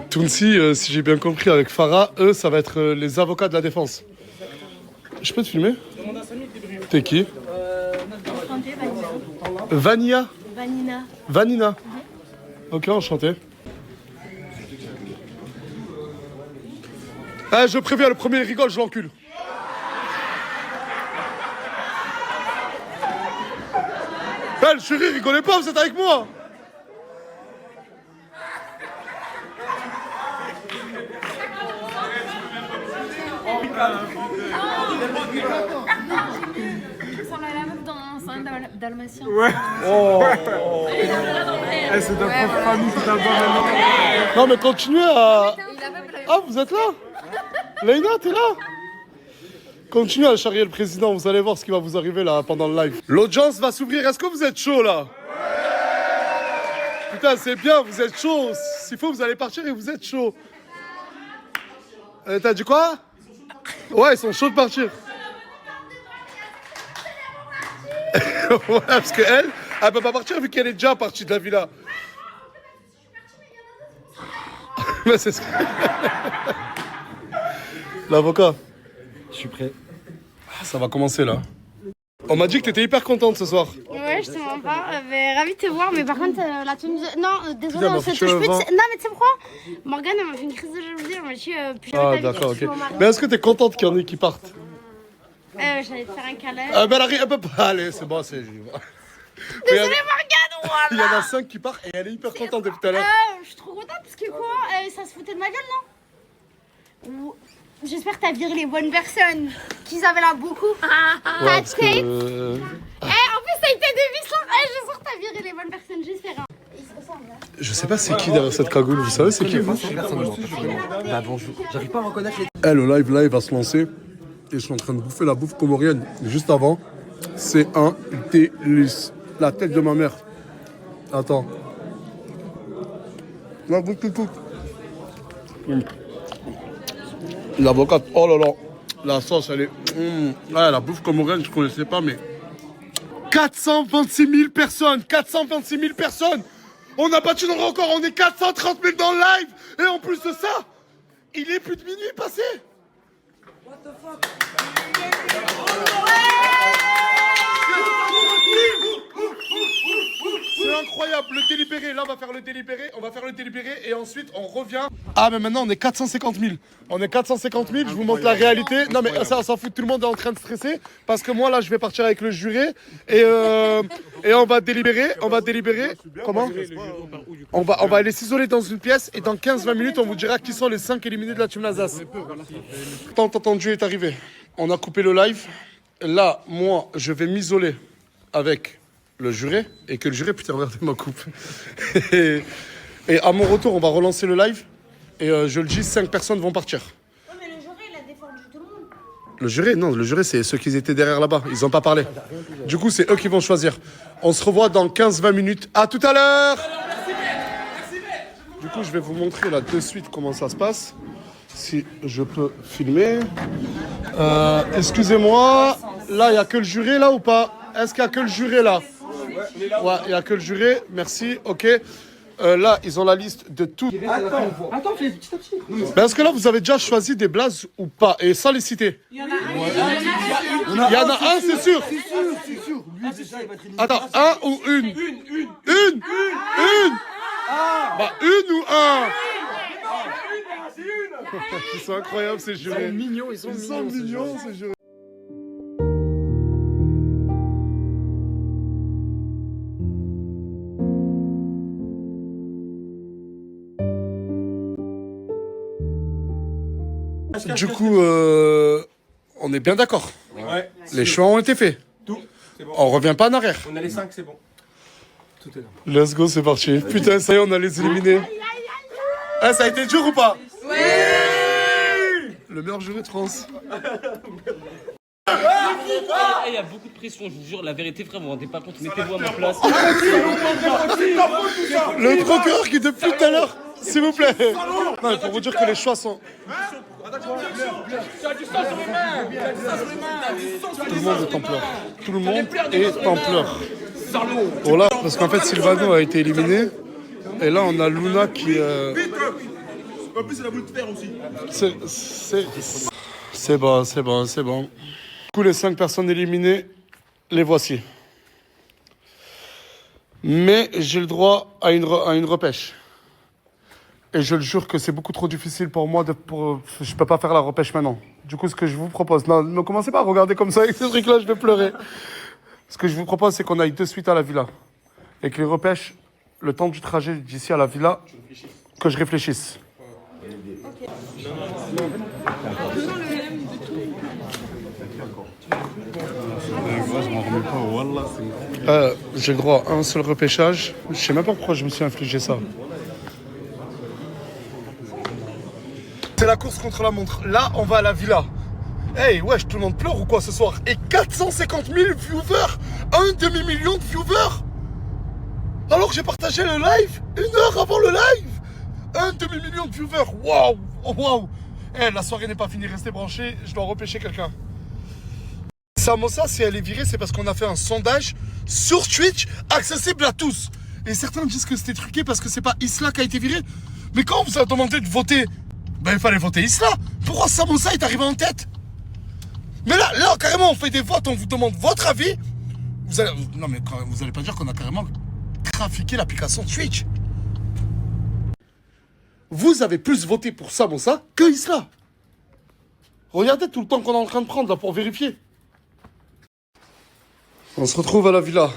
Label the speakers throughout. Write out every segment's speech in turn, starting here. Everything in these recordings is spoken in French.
Speaker 1: Tounsi, si j'ai bien compris, avec Farah, eux, ça va être les avocats de la défense. Je peux te filmer? T'es qui? Vanilla.
Speaker 2: Vanina.
Speaker 1: Vanina. Ok, enchanté. Ah, je préviens, le premier il rigole, je l'encule. Eh, le jury, rigolez pas, vous êtes avec moi.
Speaker 2: Ça m'a la meuf dans un dalmatien.
Speaker 3: Ouais.
Speaker 1: Oh.
Speaker 3: C'est d'un propre famille, c'est d'un bon ami.
Speaker 1: Non, mais continuez à... Ah, vous êtes là? Leïna, t'es là? Continuez à charrier le président, vous allez voir ce qui va vous arriver là pendant le live. L'audience va s'ouvrir, est-ce que vous êtes chaud là? Putain, c'est bien, vous êtes chaud. S'il faut, vous allez partir et vous êtes chaud. T'as dit quoi? Ouais, ils sont chauds de partir. Voilà, parce qu'elle, elle peut pas partir vu qu'elle est déjà partie de la villa. Mais c'est ce que... L'avocat.
Speaker 4: Je suis prêt.
Speaker 1: Ça va commencer là. On m'a dit que t'étais hyper contente ce soir.
Speaker 2: Ouais, je te mens pas. Mais ravi de te voir, mais par contre, la tenue de... Non, désolé,
Speaker 1: Putain,
Speaker 2: on se touche
Speaker 1: cheveux
Speaker 2: plus.
Speaker 1: vent.
Speaker 2: Non, mais tu sais pourquoi? Morgane, elle m'a fait une crise de jalousie. Elle m'a dit, plus jamais
Speaker 1: Ah
Speaker 2: ta vie,
Speaker 1: d'accord,
Speaker 2: je suis
Speaker 1: ok.
Speaker 2: mon mari.
Speaker 1: Mais est-ce que t'es contente qu'il y en ait qui partent?
Speaker 2: J'allais te faire un câlin.
Speaker 1: Ben elle arrive, elle peut pas. Allez, c'est bon, c'est...
Speaker 2: Désolé, Morgane,
Speaker 1: Il
Speaker 2: voilà.
Speaker 1: y en a 5 qui partent et elle est hyper contente depuis tout à l'heure.
Speaker 2: Je suis trop contente parce que quoi? Ça se foutait de ma gueule, non? J'espère que t'as viré les bonnes personnes. Qu'ils avaient là beaucoup.
Speaker 1: Ouais,
Speaker 2: Ta
Speaker 1: parce que,
Speaker 2: tête. En plus, ça a été de vis. Je sens que t'as viré les bonnes personnes, j'espère. Ils se ressemblent, hein.
Speaker 1: Je sais pas c'est qui derrière cette cagoule, vous savez c'est qui vous?
Speaker 4: Bah bonjour. J'arrive pas à reconnaître les...
Speaker 1: Eh, le live là il va se lancer et je suis en train de bouffer la bouffe comorienne. Mais juste avant, c'est un délice. La tête de ma mère. Attends. La bouffe tout. L'avocate, oh là là. La sauce elle est... Ouais, la bouffe comorienne je connaissais pas mais... 426 000 personnes. 426 000 personnes. On a battu notre record, on est 430 000 dans le live. Et en plus de ça, il est plus de minuit passé. What the fuck? C'est incroyable, le délibéré. Là, on va faire le délibéré. On va faire le délibéré et ensuite on revient. Ah, mais maintenant on est 450 000. On est 450 000. Je vous montre la réalité. Non, mais ça, on s'en fout. Tout le monde est en train de stresser parce que moi là, je vais partir avec le juré et on va délibérer. On va délibérer. Comment? On va aller s'isoler dans une pièce et dans 15-20 minutes, on vous dira qui sont les 5 éliminés de la Team Alsace. Tant entendu est arrivé. On a coupé le live. Là, moi, je vais m'isoler avec le juré et que le juré, putain, regardez ma coupe. et à mon retour, on va relancer le live et je le dis, 5 personnes vont partir.
Speaker 2: Ouais, mais le juré, il a défendu tout le monde.
Speaker 1: Le juré, non, le juré, c'est ceux qui étaient derrière là-bas. Ils n'ont pas parlé. Du coup, c'est eux qui vont choisir. On se revoit dans 15-20 minutes. À tout à l'heure. Du coup, je vais vous montrer là de suite comment ça se passe. Si je peux filmer. Excusez-moi. Là, il n'y a que le juré là ou pas? Est-ce qu'il n'y a que le juré là? Ouais, il n'y a que le juré. Merci. Ok. Là, ils ont la liste de tout.
Speaker 4: Attends, fais petit à petit.
Speaker 1: Mais est-ce que là, vous avez déjà choisi des blazes ou pas? Et sans les citer.
Speaker 4: Il y en a
Speaker 1: Il y en a un, c'est sûr.
Speaker 4: C'est sûr. Lui, déjà, il va être éliminé.
Speaker 1: Attends, un ou une? Une. Bah, une ou un? Ils sont incroyables, ces jurés.
Speaker 4: Ils sont mignons, ils sont
Speaker 1: mignons, ces jurés. Du coup, on est bien d'accord.
Speaker 3: Ouais.
Speaker 1: Les choix ont été faits.
Speaker 3: Tout. C'est bon.
Speaker 1: On revient pas en arrière.
Speaker 3: On a les 5, c'est bon. Tout est là.
Speaker 1: Let's go, c'est parti. Putain, ça y est, on a les éliminés. Ah, ça a été dur ou pas? Oui. Le meilleur juré de France.
Speaker 5: Il y a beaucoup de pression, je vous jure, la vérité, frère, vous vous rendez pas compte, mettez-vous à ma place.
Speaker 1: Le procureur qui depuis tout à l'heure, s'il vous plaît. Non, mais pour vous dire que les choix sont... Tout le monde est en pleurs. Tout le monde est en pleurs. Voilà, parce qu'en fait, Sylvano a été éliminé. Et là, on a Luna qui...
Speaker 3: En plus, il a voulu te faire aussi.
Speaker 1: C'est bon, c'est bon, c'est bon. Du coup, les 5 personnes éliminées, les voici. Mais j'ai le droit à une repêche. Et je le jure que c'est beaucoup trop difficile pour moi je peux pas faire la repêche maintenant. Du coup, ce que je vous propose... Non, ne commencez pas à regarder comme ça avec ce truc-là, je vais pleurer. Ce que je vous propose, c'est qu'on aille de suite à la villa. Et que les repêches, le temps du trajet d'ici à la villa, que je réfléchisse. J'ai le droit à un seul repêchage. Je sais même pas pourquoi je me suis infligé ça. C'est la course contre la montre. Là, on va à la villa. Hey, wesh, tout le monde pleure ou quoi ce soir? Et 450 000 viewers, un demi-million de viewers. Alors que j'ai partagé le live 1 heure avant le live. Un demi-million de viewers. Waouh, oh, waouh. Eh, la soirée n'est pas finie, restez branchés. Je dois repêcher quelqu'un. Samosa, si elle est virée, c'est parce qu'on a fait un sondage sur Twitch accessible à tous. Et certains disent que c'était truqué parce que c'est pas Isla qui a été viré. Mais quand on vous a demandé de voter, ben il fallait voter Isla. Pourquoi Samosa est arrivé en tête? Mais là, carrément, on fait des votes, on vous demande votre avis. Non, mais vous allez pas dire qu'on a carrément trafiqué l'application Twitch. Vous avez plus voté pour Samosa que Isla. Regardez tout le temps qu'on est en train de prendre là pour vérifier. On se retrouve à la villa.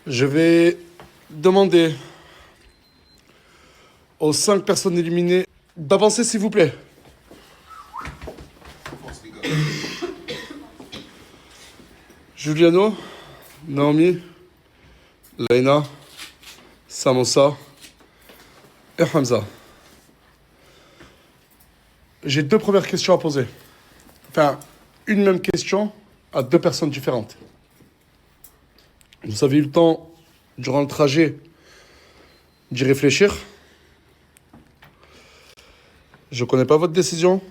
Speaker 1: Je vais demander aux 5 personnes éliminées d'avancer, s'il vous plaît. Juliano, Naomi, Laina, Samosa et Hamza. J'ai 2 premières questions à poser. Enfin, une même question à 2 personnes différentes. Vous avez eu le temps, durant le trajet, d'y réfléchir. Je ne connais pas votre décision.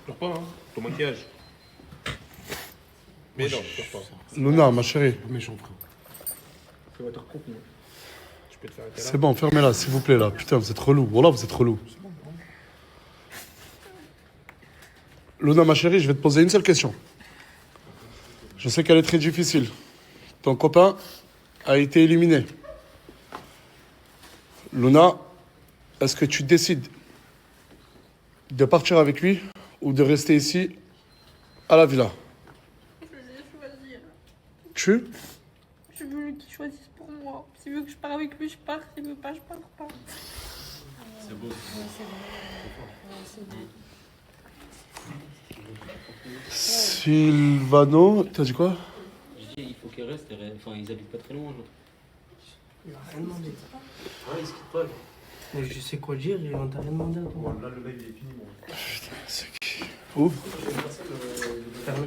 Speaker 3: Pleure pas, hein. Ton maquillage. Mais non, pleure pas.
Speaker 1: Luna, ma chérie.
Speaker 3: Méchant, frère. C'est waterproof, non? Tu peux te faire arrêter là.
Speaker 1: C'est bon, fermez-la, s'il vous plaît, là. Putain, vous êtes relou. Voilà, vous êtes relou. Luna, ma chérie, je vais te poser une seule question. Je sais qu'elle est très difficile. Ton copain a été éliminé. Luna, est-ce que tu décides de partir avec lui ou de rester ici à la villa?
Speaker 6: Je vais choisir.
Speaker 1: Tu?
Speaker 6: Je veux qu'il choisisse pour moi. S'il veut que je parte avec lui, je pars. S'il veut pas, je pars pas.
Speaker 5: C'est beau.
Speaker 1: Sylvano, t'as dit quoi?
Speaker 5: Je dis, il faut qu'elle reste. Enfin, ils habitent pas très loin, genre.
Speaker 7: Il m'a rien demandé.
Speaker 5: Ah, ils se quittent pas, genre.
Speaker 7: Mais je sais quoi dire, on t'a rien demandé à toi.
Speaker 3: Là, le mec, il est fini, bon.
Speaker 1: Putain, c'est qui? Ouvre.
Speaker 7: Fermé.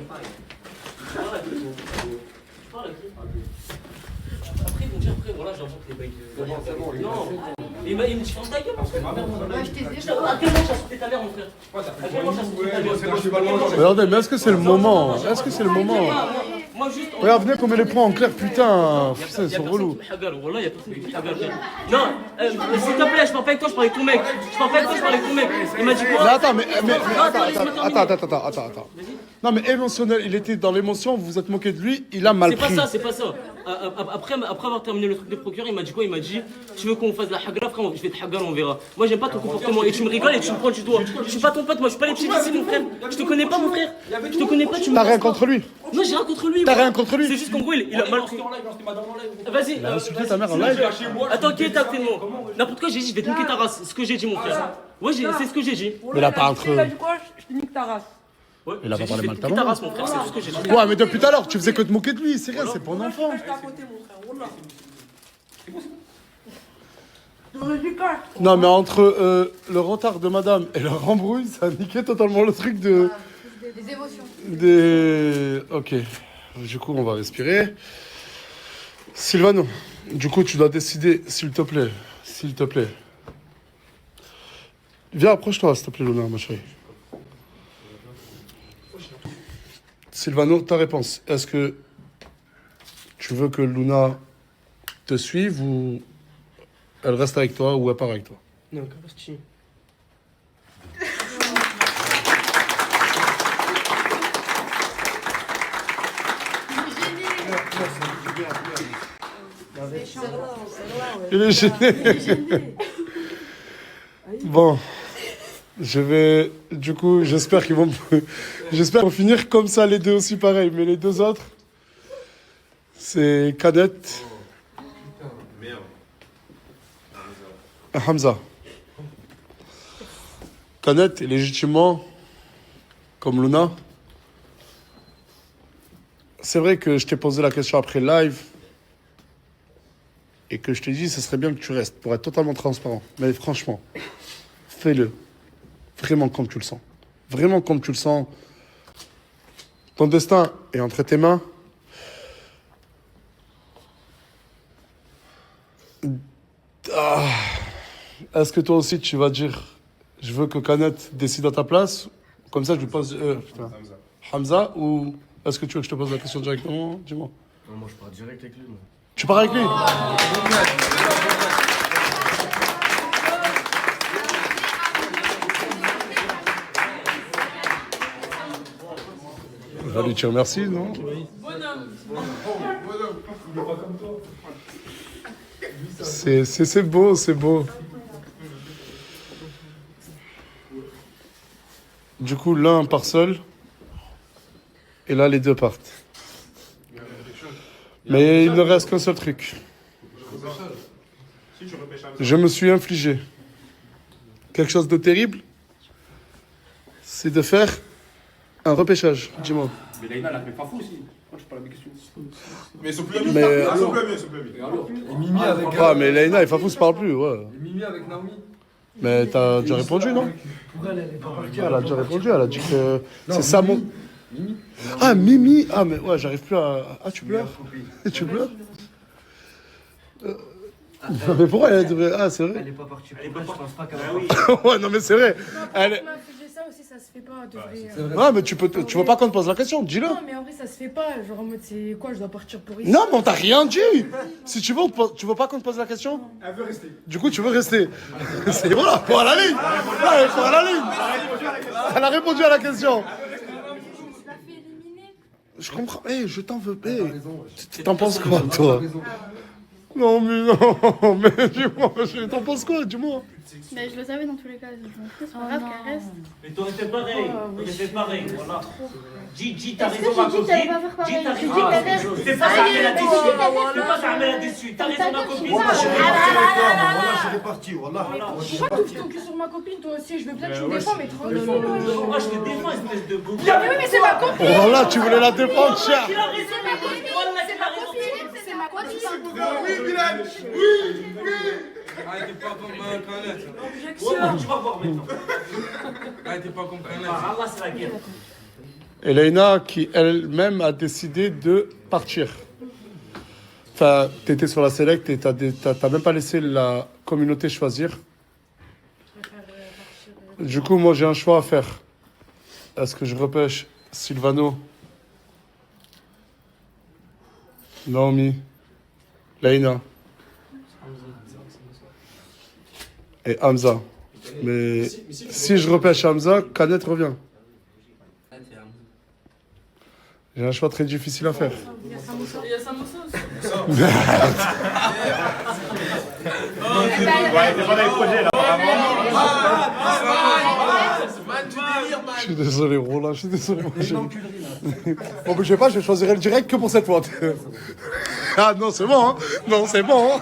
Speaker 5: Après, ils vont dire, après, voilà, j'invente les bails de. Non, il me dit, ferme ta gueule, parce que. À quel moment j'ai insulté ta mère, mon frère? À quel moment j'ai insulté ta mère?
Speaker 1: Regardez, mais est-ce que c'est le moment? Est-ce que c'est le moment?
Speaker 5: Moi, juste.
Speaker 1: Regarde, venez qu'on met les points en clair, putain. Putain, ils sont relous.
Speaker 5: Wallah, y'a personne qui me hagar. Non, s'il te plaît, je parle pas avec toi, je parle avec ton mec. Je parle pas avec toi, je parle avec ton mec. Il m'a dit
Speaker 1: Mais
Speaker 5: quoi?
Speaker 1: attends. Non, mais émotionnel, il était dans l'émotion, vous vous êtes moqué de lui, il a mal
Speaker 5: C'est pas
Speaker 1: pris.
Speaker 5: ça, c'est pas ça. Après avoir terminé le truc de procureur, il m'a dit quoi? Il m'a dit, tu veux qu'on fasse la hagra, frère, je vais te hagar, on verra. Moi, j'aime pas ton comportement et tu me rigoles et tu me prends du doigt. Je suis pas ton pote, moi, je suis pas les petits ici, mon frère. Je te connais pas, mon frère. Je te connais pas, tu me.
Speaker 1: T'as rien contre lui?
Speaker 5: Non, j'ai rien contre lui.
Speaker 1: T'as rien contre lui?
Speaker 5: C'est juste qu'en gros, il a mal pris. Vas-y.
Speaker 1: Il a insulté ta mère en live.
Speaker 5: Attends, qui est à côté de moi? N'importe quoi, j'ai dit, je vais te niquer ta race. C'est ce que j'ai dit, mon frère. Ouais, c'est ce que j'ai dit.
Speaker 1: Mais là, pas entre.
Speaker 6: Il a dit quoi? Je te nique ta race.
Speaker 5: Ouais,
Speaker 1: Il a pas
Speaker 5: j'ai dit,
Speaker 1: parlé
Speaker 5: je
Speaker 1: mal
Speaker 5: vais
Speaker 1: de ta
Speaker 5: te niquer ta
Speaker 1: maman.
Speaker 5: race, mon frère. C'est tout ce que j'ai dit.
Speaker 1: Ouais, mais depuis tout à l'heure, tu faisais que te moquer de lui, c'est rien, c'est pour un enfant.
Speaker 6: J'étais à côté, mon frère. Wallah. J'aurais dû cacher.
Speaker 1: Non, mais entre le retard de madame et leur embrouille, ça a niqué totalement le truc de.
Speaker 2: Des émotions.
Speaker 1: Ok. Du coup, on va respirer. Sylvano, du coup, tu dois décider, s'il te plaît. S'il te plaît. Viens, approche-toi, s'il te plaît, Luna, ma chérie. Sylvano, ta réponse. Est-ce que tu veux que Luna te suive ou elle reste avec toi ou elle part avec toi?
Speaker 7: Non, Kabasti.
Speaker 1: Il est gêné. Bon, je vais. Du coup, j'espère qu'ils vont. J'espère qu'ils vont finir comme ça, les deux aussi pareil. Mais les deux autres, c'est Cadette. Et Hamza. Cadette est légitimement comme Luna. C'est vrai que je t'ai posé la question après le live. Et que je t'ai dit, ce serait bien que tu restes pour être totalement transparent. Mais franchement, fais-le. Vraiment comme tu le sens. Vraiment comme tu le sens. Ton destin est entre tes mains. Ah. Est-ce que toi aussi, tu vas dire, je veux que Canet décide à ta place? Comme ça, je lui pose... Hamza, ou est-ce que tu veux que je te pose la question directement? Dis-moi.
Speaker 4: Non, moi je pars direct avec lui. Moi.
Speaker 1: Tu pars avec lui? On va lui dire merci, non? C'est beau, c'est beau. Du coup, l'un part seul, et là, les deux partent. Mais il ne reste qu'un seul truc. Je me suis infligé quelque chose de terrible, c'est de faire un repêchage. Dis-moi.
Speaker 3: Mais Laïna, elle a fait pas fou aussi. Moi, je parle de mes questions.
Speaker 8: Mais ils sont plus amis.
Speaker 1: Mais-
Speaker 8: Ils sont plus amis, ils sont plus amis.
Speaker 4: Et Mimi avec.
Speaker 1: Ah, mais Laïna et Fafou se parlent plus, ouais.
Speaker 4: Et Mimi avec Naomi.
Speaker 1: Mais t'as déjà répondu, non?
Speaker 4: Pour elle, elle est pas partie.
Speaker 1: Elle a déjà répondu, elle a dit que c'est ça mon... Ah, Mimi. Ah, mais ouais, j'arrive plus à... Ah, tu pleures? Tu pleures? Mais pourquoi elle devrait... Ah, c'est vrai.
Speaker 4: Elle est pas partie. Elle est pas partie. Je pense pas qu'elle va.
Speaker 1: Ouais, non, mais c'est vrai. Elle est...
Speaker 6: On m'a fait ça aussi, ça se fait pas.
Speaker 1: Ah, mais tu veux pas qu'on te pose la question, dis-le.
Speaker 6: Non, mais en vrai, ça se fait pas. Genre en mode, c'est quoi, je dois partir pour ici.
Speaker 1: Non, mais on t'a rien dit. Si tu veux, tu veux pas qu'on te pose la question?
Speaker 8: Elle veut rester.
Speaker 1: Du coup, tu veux rester. C'est voilà, pour à la ligne. Ouais, pour à la ligne. Elle a répondu à la question. Je comprends. Eh, je t'en veux. Eh, t'en penses quoi, toi? Non, mais non. Mais dis-moi, t'en penses quoi, dis-moi?
Speaker 2: Mais je le savais dans tous les cas. Je m'en fous, c'est pas grave qu'elle reste.
Speaker 5: Mais t'aurais fait pareil. T'aurais fait pareil, voilà. Dis, t'as
Speaker 2: Est-ce
Speaker 5: raison,
Speaker 2: que
Speaker 5: ma
Speaker 2: j'ai dit
Speaker 5: copine.
Speaker 2: que t'allais pas faire pareil?
Speaker 5: Dis, t'as
Speaker 2: J'ai
Speaker 5: raison.
Speaker 2: dit qu'elle reste.
Speaker 5: C'est pas ça, elle a déçu. C'est pas ça, elle a déçu. T'as raison, ma copine.
Speaker 4: Moi, je vais partir. Voilà.
Speaker 6: Pourquoi tu te focuses sur ma copine, toi aussi? Je veux bien que tu me défends, mais tranquille.
Speaker 5: Moi, je te défends, espèce de beau.
Speaker 6: Mais oui, mais c'est ma copine!
Speaker 1: Oh là, tu voulais la défendre, cher.
Speaker 5: Il a raison, ma copine.
Speaker 6: C'est ma copine! C'est ma copine!
Speaker 8: Oui, Bilal. Oui, oui.
Speaker 3: Ah, t'es pas comme Canet.
Speaker 5: Ouais, tu vas voir maintenant.
Speaker 3: Ah, t'es pas comme Canet.
Speaker 5: Ah, Allah, c'est la guerre.
Speaker 1: Elena, qui elle-même a décidé de partir. Enfin, t'étais sur la select et t'as même pas laissé la communauté choisir. Du coup, moi, j'ai un choix à faire. Est-ce que je repêche Sylvano, Naomi, Laïna et Hamza? Mais si je repêche Hamza, Canet revient. J'ai un choix très difficile à faire.
Speaker 6: Il y a Samoussa aussi.
Speaker 1: Je suis désolé, Roland, je suis désolé. Bon, je sais pas, je choisirai le direct que pour cette fois. Ah non, c'est bon, hein. Non, c'est bon. Hein.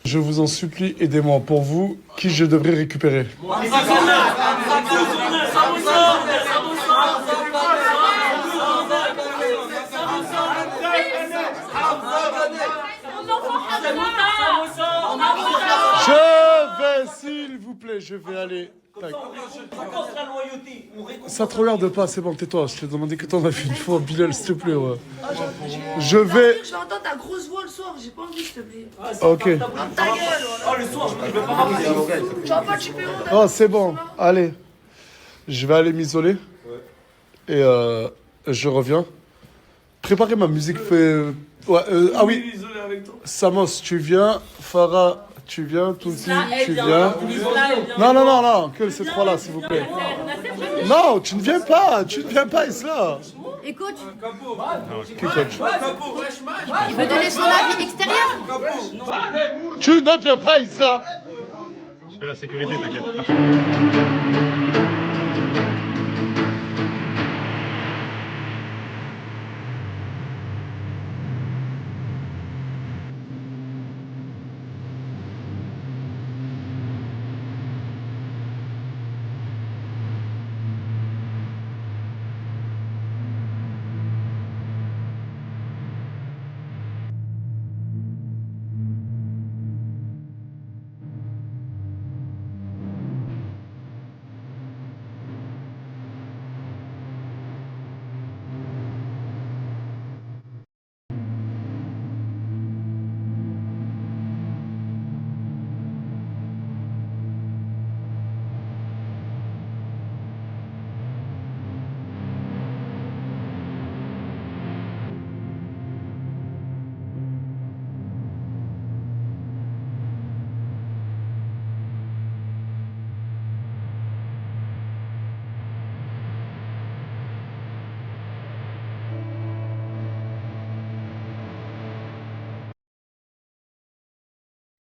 Speaker 1: Je vous en supplie, aidez-moi. Pour vous, qui je devrais récupérer? Je vais, s'il vous plaît, je vais aller. Tac. Ça te regarde pas, c'est bon, tais-toi. Je t'ai demandé que t'en as fait une fois, Bilal, s'il te plaît. Ouais. Je vais.
Speaker 6: Je vais entendre ta grosse voix le soir, j'ai pas envie, s'il te plaît.
Speaker 1: Ok.
Speaker 6: Ta gueule!
Speaker 5: Oh, le soir, je vais pas m'arrêter.
Speaker 6: Tu vas pas, tu peux.
Speaker 1: Oh, c'est bon. Allez. Je vais aller m'isoler. Et je reviens. Préparez ma musique. Ouais, ah oui. Samos, tu viens. Farah, tu viens. Tounsi, tu viens. Non, que ces trois-là, s'il vous plaît. Non, tu ne viens pas. Tu ne viens pas, Isla.
Speaker 2: Et coach,
Speaker 1: Qui coach?
Speaker 2: il veut donner son avis extérieur.
Speaker 1: Tu ne viens pas, Isla.
Speaker 8: Je fais la sécurité, t'inquiète.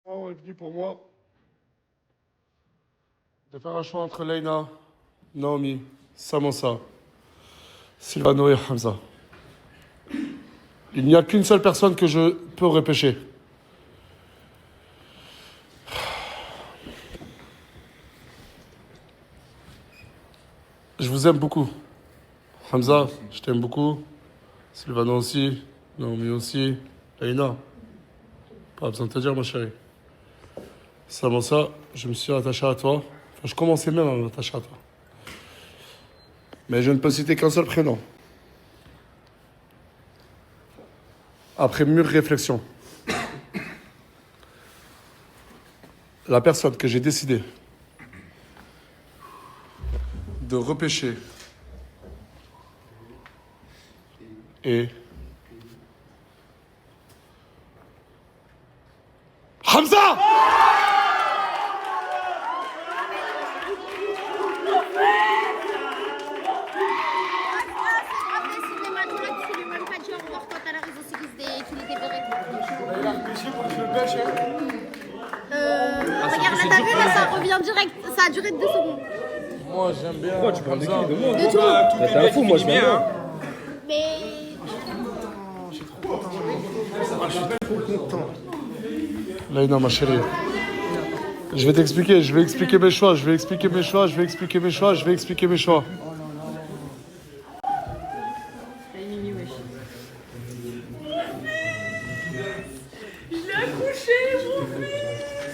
Speaker 1: On est venu pour moi de faire un choix entre Leïna, Naomi, Samosa, Sylvano et Hamza. Il n'y a qu'une seule personne que je peux repêcher. Je vous aime beaucoup. Hamza, je t'aime beaucoup. Sylvano aussi. Naomi aussi. Leïna, pas besoin de te dire, ma chérie. Samosa, je me suis attaché à toi. Enfin, je commençais même à m'attacher à toi. Mais je ne peux citer qu'un seul prénom. Après mûre réflexion, la personne que j'ai décidé de repêcher est Hamza!
Speaker 2: Regarde, là, t'as vu, là, ça revient direct. Ça a duré 2 secondes.
Speaker 3: Moi, j'aime bien. Pourquoi tu parles de qui? De moi?
Speaker 2: De tout.
Speaker 3: T'es un fou, moi, je viens bien.
Speaker 2: Mais.
Speaker 1: Laïna, ma chérie. Je vais t'expliquer, je vais expliquer mes choix, je vais expliquer mes choix, je vais expliquer mes choix, je vais expliquer mes choix.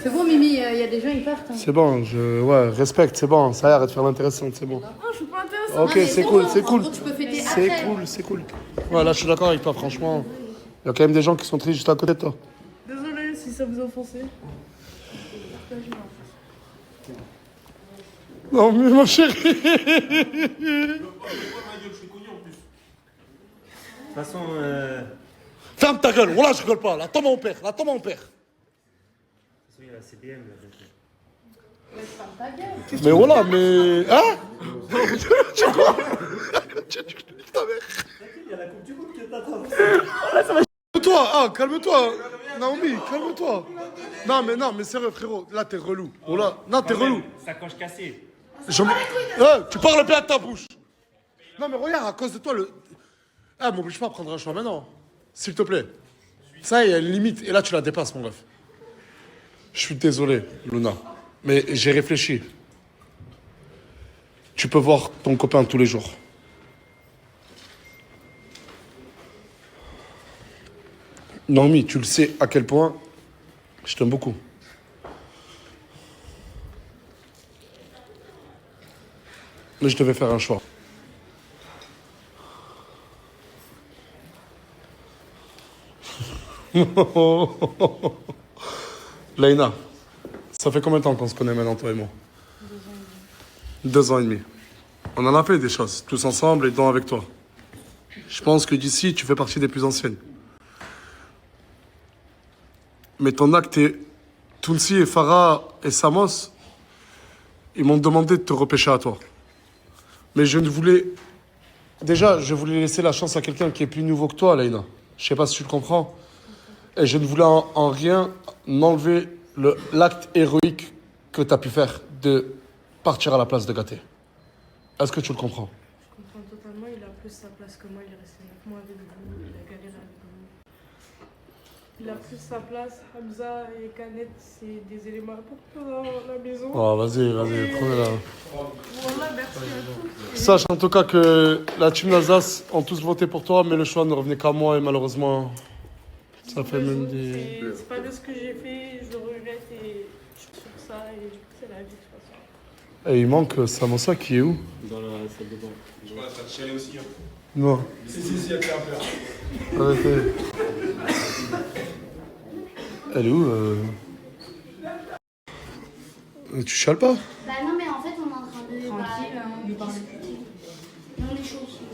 Speaker 6: C'est bon, Mimi, il y a des gens, ils partent. Hein.
Speaker 1: C'est bon, ouais, respecte, c'est bon, ça y est, arrête de faire l'intéressante, c'est bon.
Speaker 6: Non, je suis pas intéressante.
Speaker 1: Ok, c'est cool, c'est cool.
Speaker 6: Tu peux fêter
Speaker 1: C'est
Speaker 6: après.
Speaker 1: cool, c'est cool. Ouais, là, je suis d'accord avec toi, franchement. Il y a quand même des gens qui sont tristes juste à côté de toi.
Speaker 6: Désolée si ça vous a offensé.
Speaker 1: Non, mais ma chérie.
Speaker 8: De toute façon,
Speaker 1: Ferme ta gueule, voilà, je rigole pas. Là, attends mon père, là, attends mon père.
Speaker 8: il y a la CBM.
Speaker 1: Mais voilà, mais. Hein? Tu crois? Ta mère.
Speaker 8: Il y a la coupe du monde qui t'attend.
Speaker 1: Calme-toi, calme-toi. Naomi, calme-toi. Non, mais sérieux, frérot, là, t'es relou. Oh là, non, t'es relou.
Speaker 8: Sacoche cassée.
Speaker 1: Tu parles bien de ta bouche. Non, mais regarde, à cause de toi, m'oblige pas à prendre un choix maintenant. S'il te plaît. Ça, il y a une limite. Et là, tu la dépasses, mon ref. Je suis désolé, Luna. Mais j'ai réfléchi. Tu peux voir ton copain tous les jours. Naomi, tu le sais à quel point je t'aime beaucoup. Mais je devais faire un choix. Laïna, ça fait combien de temps qu'on se connaît maintenant, toi et moi? 2 ans et demi. On en a fait des choses, tous ensemble et dont avec toi. Je pense que d'ici, tu fais partie des plus anciennes. Mais ton acte est... Tounsi et Farah et Samos, ils m'ont demandé de te repêcher à toi. Mais je ne voulais... Déjà, je voulais laisser la chance à quelqu'un qui est plus nouveau que toi, Leïna. Je sais pas si tu le comprends. Et je ne voulais en rien enlever l'acte héroïque que tu as pu faire de partir à la place de Gaté. Est-ce que tu le comprends?
Speaker 6: Je comprends totalement, il a plus sa place que moi, il est resté 9 mois avec vous, il a galéré avec vous. Il a plus sa place, Hamza et Kanet, c'est des éléments importants dans la maison.
Speaker 1: Oh, vas-y, prenez-la.
Speaker 6: Voilà, merci à tous.
Speaker 1: Sache en tout cas que la team d'Alsace ont tous voté pour toi, mais le choix ne revenait qu'à moi et malheureusement, ça fait même des...
Speaker 6: C'est pas de ce que j'ai fait, je le regrette et je suis sur ça et du coup, c'est la vie de toute façon.
Speaker 1: Et il manque Samosa qui est où?
Speaker 5: Dans la salle de bain.
Speaker 3: Je vois, ça te chialer aussi. Hein.
Speaker 1: Non.
Speaker 3: Si, elle fait un peu.
Speaker 1: Arrêtez. Elle est où Tu chiales pas?
Speaker 2: Bah non, mais en fait, on est en train de discuter. On est chaud aussi.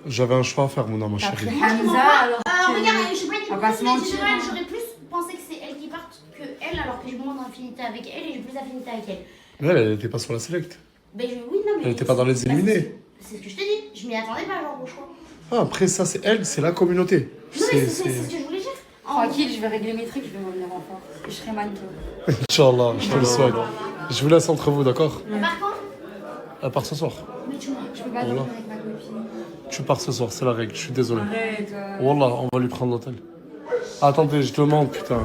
Speaker 1: J'avais un choix à faire, mon âme, ma chérie.
Speaker 2: Hamza, alors regarde, je sais pas
Speaker 6: On va pas se mentir, hein.
Speaker 2: j'aurais plus pensé que c'est elle qui parte que elle, alors que j'ai moins d'affinité avec elle et j'ai plus d'affinité avec elle.
Speaker 1: Mais elle était pas sur la select.
Speaker 2: Ben oui, non, mais...
Speaker 1: Elle était pas dans les éliminés.
Speaker 2: C'est ce que je te dis, je m'y attendais pas, genre, au choix.
Speaker 1: Ah, après, ça, c'est elle, c'est la communauté.
Speaker 2: Non, mais c'est ce que je voulais dire.
Speaker 6: Tranquille, je vais régler mes trucs, je vais revenir en force. Et je serai mannequin.
Speaker 1: Inch'Allah, je te le souhaite. Je vous laisse entre vous, d'accord?
Speaker 2: Par contre,
Speaker 1: Elle part ce soir.
Speaker 6: Je peux pas dormir avec ma copine.
Speaker 1: Tu pars ce soir, c'est la règle, je suis désolé.
Speaker 6: Arrête.
Speaker 1: Wallah, on va lui prendre l'hôtel. Attendez, je demande, putain.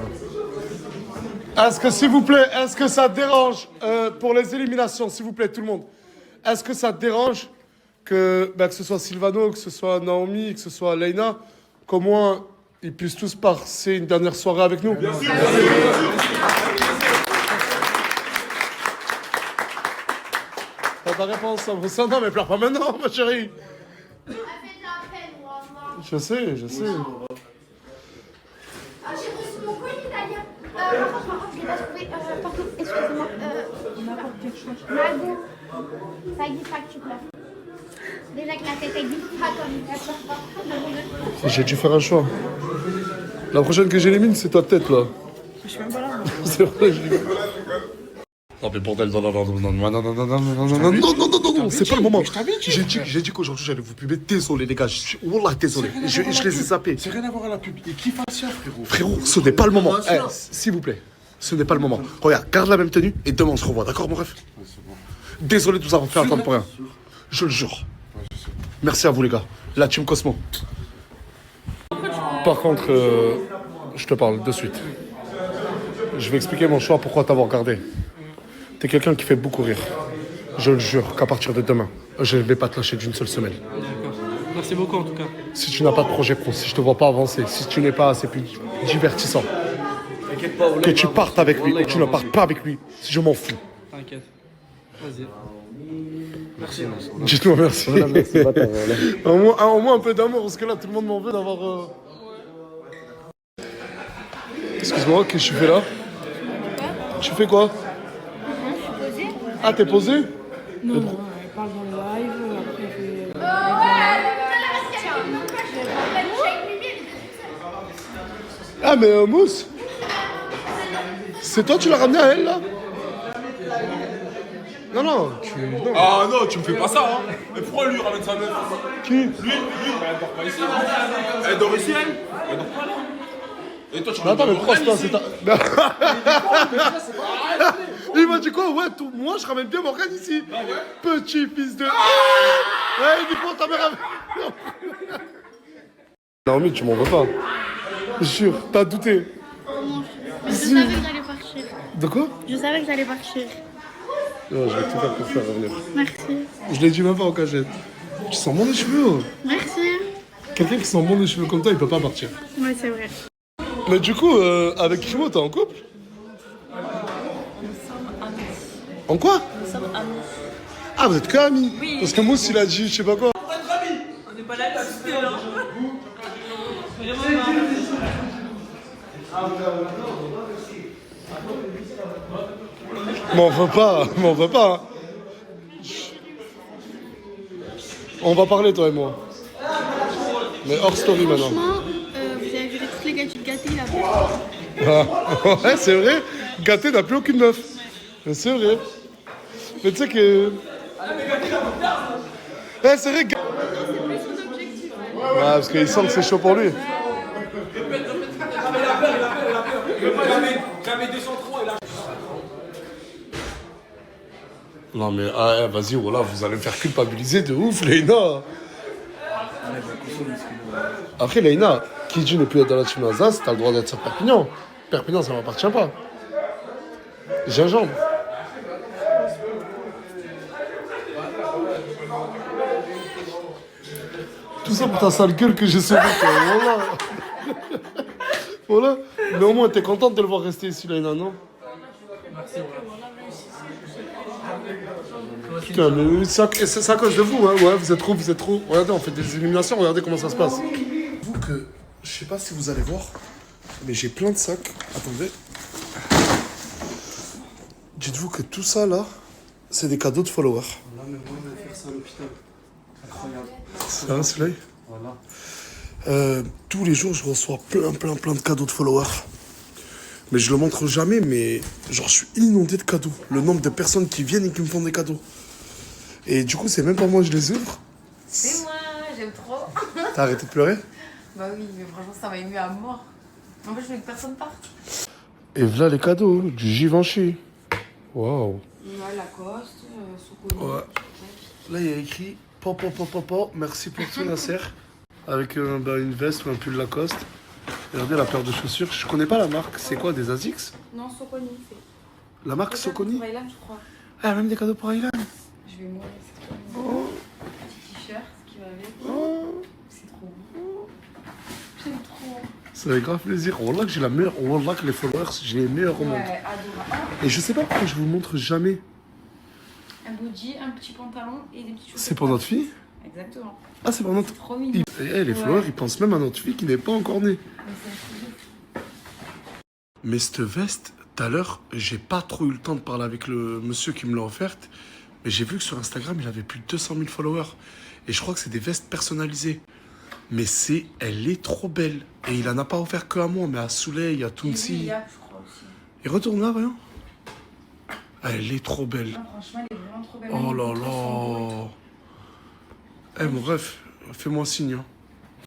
Speaker 1: Est-ce que, s'il vous plaît, est-ce que ça te dérange pour les éliminations, s'il vous plaît, tout le monde? Est-ce que ça te dérange que ce soit Silvano, que ce soit Naomi, que ce soit Leïna, qu'au moins ils puissent tous passer une dernière soirée avec nous? T'as ta réponse, ça? Non, mais pleure pas maintenant, ma chérie.
Speaker 2: elle fait de la peine, moi.
Speaker 1: Je sais.
Speaker 2: Ah, j'ai reçu mon colis d'ailleurs. Par contre, je l'ai pas trouvé. Pardon, excusez-moi.
Speaker 6: N'importe quelle chose.
Speaker 2: Mago, ça glisse pas que tu pleures. Déjà que la tête, elle glisse pas comme elle pleure pas.
Speaker 1: J'ai dû faire un choix. La prochaine que j'élimine, c'est ta tête, là.
Speaker 6: Je suis même pas là.
Speaker 1: C'est vrai, je l'ai. Non mais bordel, non, c'est pas le moment. J'ai dit qu'aujourd'hui j'allais vous puber. Désolé les gars, je suis wallah désolé. Je les ai zappés.
Speaker 3: C'est rien à voir à la pub. Et qui fasse ça, frérot?
Speaker 1: Frérot, ce n'est pas le moment. S'il vous plaît, ce n'est pas le moment. Regarde, garde la même tenue et demain on se revoit, d'accord mon ref? Désolé de vous avoir fait attendre pour rien. Je le jure. Merci à vous les gars. La team Cosmo. Par contre, je te parle de suite. Je vais expliquer mon choix, pourquoi t'avoir gardé. T'es quelqu'un qui fait beaucoup rire. Je le jure qu'à partir de demain, je ne vais pas te lâcher d'une seule semaine.
Speaker 5: D'accord. Merci beaucoup en tout cas.
Speaker 1: Si tu n'as pas de projet pro, si je te vois pas avancer, si tu n'es pas assez plus divertissant, que tu partes avec lui ou tu ne partes pas avec lui, si je m'en fous.
Speaker 5: T'inquiète. Vas-y. Merci.
Speaker 1: Dites-moi merci. Voilà, merci au moins un peu d'amour, parce que là tout le monde m'en veut d'avoir... Excuse-moi, qu'est-ce que tu fais là? Tu fais quoi? Ah, t'es posé?
Speaker 6: Non, elle parle dans le live, après je vais...
Speaker 1: Ah, mais Mousse, c'est toi, tu l'as ramené à elle, là? Non.
Speaker 3: Ah non, tu me fais pas ça, hein. Mais pourquoi lui ramène sa meuf?
Speaker 1: Qui?
Speaker 3: Lui, elle dort pas ici. Elle dort ici, elle? Elle dort pas là. Et toi, tu
Speaker 1: Attends, mais pourquoi c'est toi, c'est ta... Il m'a dit quoi? Ouais, moi, je ramène bien Morgane ici. Petit fils de... Ouais, il dit quoi, ta mère... Naomi, tu m'en veux pas. Jure, t'as douté.
Speaker 2: Je savais que j'allais partir.
Speaker 1: De quoi?
Speaker 2: Je savais que j'allais partir.
Speaker 1: Non, je vais tout faire pour faire revenir.
Speaker 2: Merci.
Speaker 1: Je l'ai dit même pas en cachette. Tu sens bon les cheveux?
Speaker 2: Merci.
Speaker 1: Quelqu'un qui sent bon les cheveux comme toi, il peut pas partir.
Speaker 2: Ouais, c'est vrai.
Speaker 1: Mais du coup, avec Kimo, t'es en couple? En quoi?
Speaker 6: Nous sommes amis.
Speaker 1: Ah, vous êtes que amis?
Speaker 6: Oui.
Speaker 1: Parce que Mousse, il a dit, je sais pas quoi.
Speaker 6: On n'est pas là à discuter, là.
Speaker 1: M'en veux pas. On va parler, toi et moi. Mais hors story maintenant.
Speaker 2: Franchement, vous avez viré toutes les gars du gâté là.
Speaker 1: Ah, ouais, c'est vrai. Gâté n'a plus aucune meuf. C'est vrai. Mais tu sais que. Ouais, c'est vrai. Ouais, parce qu'il sent que c'est chaud pour lui. Non mais vas-y, voilà, vous allez me faire culpabiliser de ouf, Leïna. Après, Leïna, qui dit ne plus être dans la team Alsace, t'as le droit d'être sur Perpignan. Perpignan, ça m'appartient pas. Gingembre. Tout ça pour ta sale gueule que j'ai sauvée, quoi. Voilà. Voilà. Mais au moins, t'es contente de le voir rester ici, Leïna, non? Putain, mais c'est à cause de vous, hein. Ouais, vous êtes trop. Regardez, on fait des éliminations, regardez comment ça se passe. Vous que, je sais pas si vous allez voir, mais j'ai plein de sacs. Attendez. Dites-vous que tout ça, là, c'est des cadeaux de followers.
Speaker 7: Là, mais moi, on va faire ça à l'hôpital. Incroyable.
Speaker 1: C'est vrai, Soleil? Voilà. Tous les jours, je reçois plein de cadeaux de followers. Mais je le montre jamais, mais genre, je suis inondé de cadeaux. Le nombre de personnes qui viennent et qui me font des cadeaux. Et du coup, c'est même pas moi je les ouvre.
Speaker 9: C'est moi, j'aime trop.
Speaker 1: T'as arrêté de pleurer?
Speaker 9: Bah oui, mais franchement, ça m'a ému à mort. En fait, je voulais que personne parte.
Speaker 1: Et voilà les cadeaux, du Givenchy. Waouh.
Speaker 9: Ouais, Lacoste, Soconi.
Speaker 1: Ouais. Là, il y a écrit Papa, merci pour tout, Nasser. Avec une veste ou un pull Lacoste. Regardez la paire de chaussures. Je connais pas la marque. C'est quoi, des Asics?
Speaker 9: Non, Soconi, c'est.
Speaker 1: La marque
Speaker 9: Des cadeaux
Speaker 1: Soconi?
Speaker 9: pour Aylan, je crois.
Speaker 1: Ah, même des cadeaux pour Aylan.
Speaker 9: Je vais mourir, c'est trop mignon. Petit t-shirt qui va avec. C'est trop beau. J'aime trop.
Speaker 1: Ça fait grave plaisir. Wallah que j'ai la meilleure. Wallah que les followers, j'ai les meilleurs au monde.
Speaker 9: Ouais, adorable.
Speaker 1: Et je sais pas pourquoi je vous montre jamais.
Speaker 9: Un body, un petit pantalon et des petites chaussettes.
Speaker 1: C'est pour notre fille?
Speaker 9: Exactement.
Speaker 1: Ah, c'est pour notre.
Speaker 9: Trop mignon.
Speaker 1: Les followers, ils pensent même à notre fille qui n'est pas encore née. Mais cette veste, tout à l'heure, j'ai pas trop eu le temps de parler avec le monsieur qui me l'a offerte. Mais j'ai vu que sur Instagram, il avait plus de 200 000 followers. Et je crois que c'est des vestes personnalisées. Mais elle est trop belle. Et il en a pas offert que à moi, mais à Souley, à Tounsi.
Speaker 9: Je crois aussi.
Speaker 1: Et retourne là, voyons. Elle est trop belle.
Speaker 9: Non, franchement, elle est vraiment trop belle.
Speaker 1: Oh là là. Eh mon ref, fais-moi signe. Hein.